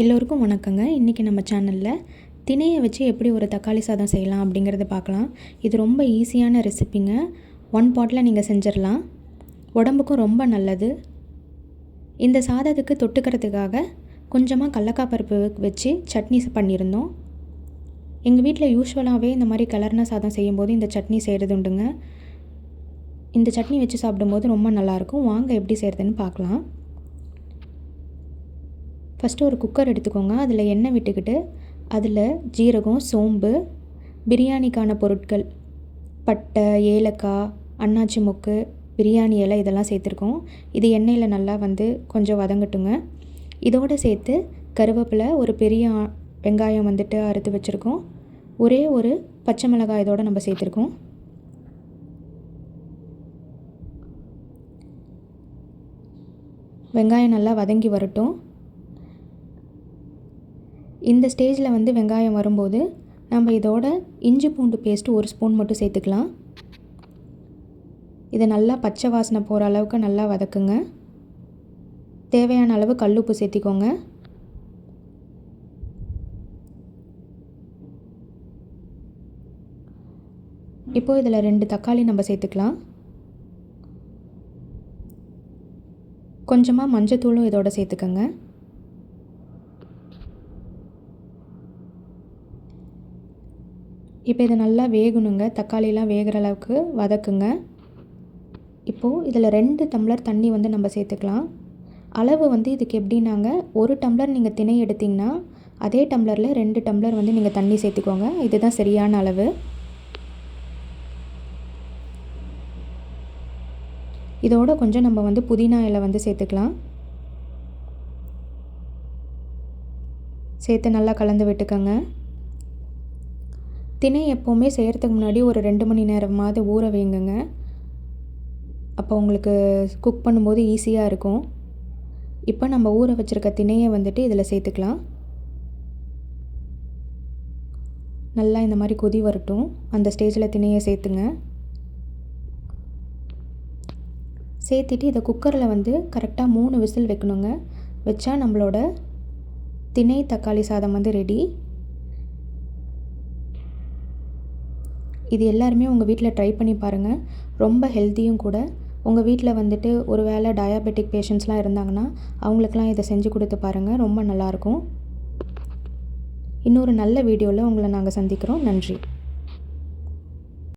எல்லோருக்கும் வணக்கங்க. இன்றைக்கி நம்ம சேனலில் திணையை வச்சு எப்படி ஒரு தக்காளி சாதம் செய்யலாம் அப்படிங்கிறத பார்க்கலாம். இது ரொம்ப ஈஸியான ரெசிபிங்க. 1 பாட்டில் நீங்கள் செஞ்சிடலாம். உடம்புக்கும் ரொம்ப நல்லது. இந்த சாதத்துக்கு தொட்டுக்கிறதுக்காக கொஞ்சமாக கடலக்காய் பருப்பு வச்சு சட்னி பண்ணியிருந்தோம். எங்கள் வீட்டில் யூஸ்வலாகவே இந்த மாதிரி கிளறின சாதம் செய்யும்போது இந்த சட்னி செய்கிறது உண்டுங்க. இந்த சட்னி வச்சு சாப்பிடும்போது ரொம்ப நல்லாயிருக்கும். வாங்க எப்படி செய்கிறதுன்னு பார்க்கலாம். ஃபஸ்ட்டு ஒரு குக்கர் எடுத்துக்கோங்க. அதில் எண்ணெய் விட்டுக்கிட்டு அதில் ஜீரகம், சோம்பு, பிரியாணிக்கான பொருட்கள் பட்டை, ஏலக்காய், அன்னாச்சி மொக்கு, பிரியாணி இலை இதெல்லாம் சேர்த்துருக்கோம். இது எண்ணெயில் நல்லா கொஞ்சம் வதங்கட்டுங்க. இதோடு சேர்த்து கருவேப்பிலை, ஒரு பெரிய வெங்காயம் அறுத்து வச்சுருக்கோம். ஒரே ஒரு பச்சை மிளகாய் இதோடு நம்ம சேர்த்துருக்கோம். வெங்காயம் நல்லா வதங்கி வரட்டும். இந்த ஸ்டேஜில் வெங்காயம் வரும்போது நம்ம இதோட இஞ்சி பூண்டு பேஸ்ட்டு 1 ஸ்பூன் மட்டும் சேர்த்துக்கலாம். இதை நல்லா பச்சை வாசனை போகிற அளவுக்கு நல்லா வதக்குங்க. தேவையான அளவு கல்லுப்பு சேர்த்திக்கோங்க. இப்போது இதில் 2 தக்காளி நம்ம சேர்த்துக்கலாம். கொஞ்சமாக மஞ்சத்தூளும் இதோட சேர்த்துக்கோங்க. இப்போ இதை நல்லா வேகணுங்க. தக்காளிலாம் வேகிற அளவுக்கு வதக்குங்க. இப்போது இதில் 2 டம்ளர் தண்ணி நம்ம சேர்த்துக்கலாம். அளவு இதுக்கு எப்படின்னாங்க, 1 டம்ளர் நீங்கள் திணை எடுத்திங்கன்னா அதே டம்ளரில் 2 டம்ளர் நீங்கள் தண்ணி சேர்த்துக்கோங்க. இதுதான் சரியான அளவு. இதோட கொஞ்சம் நம்ம புதினா இலை சேர்த்துக்கலாம். சேர்த்து நல்லா கலந்து விட்டுக்கோங்க. திணை எப்போவுமே செய்கிறதுக்கு முன்னாடி ஒரு 2 மணி நேரமாவது ஊற வைங்கங்க. அப்போ உங்களுக்கு குக் பண்ணும்போது ஈஸியாக இருக்கும். இப்போ நம்ம ஊற வச்சுருக்க திணையை இதில் சேர்த்துக்கலாம். நல்லா இந்த மாதிரி கொதி வரட்டும். அந்த ஸ்டேஜில் திணையை சேர்த்துங்க. சேர்த்துட்டு இதை குக்கரில் கரெக்டாக 3 விசில் வைக்கணுங்க. வச்சா நம்மளோட திணை தக்காளி சாதம் ரெடி. இது எல்லாருமே உங்கள் வீட்டில் ட்ரை பண்ணி பாருங்கள். ரொம்ப ஹெல்த்தியும் கூட. உங்கள் வீட்டில் ஒரு வேளை டயாபெட்டிக் பேஷண்ட்ஸ்லாம் இருந்தாங்கன்னா அவங்களுக்கெல்லாம் இதை செஞ்சு கொடுத்து பாருங்கள். ரொம்ப நல்லாயிருக்கும். இன்னொரு நல்ல வீடியோவில் உங்களை நாங்கள் சந்திக்கிறோம். நன்றி.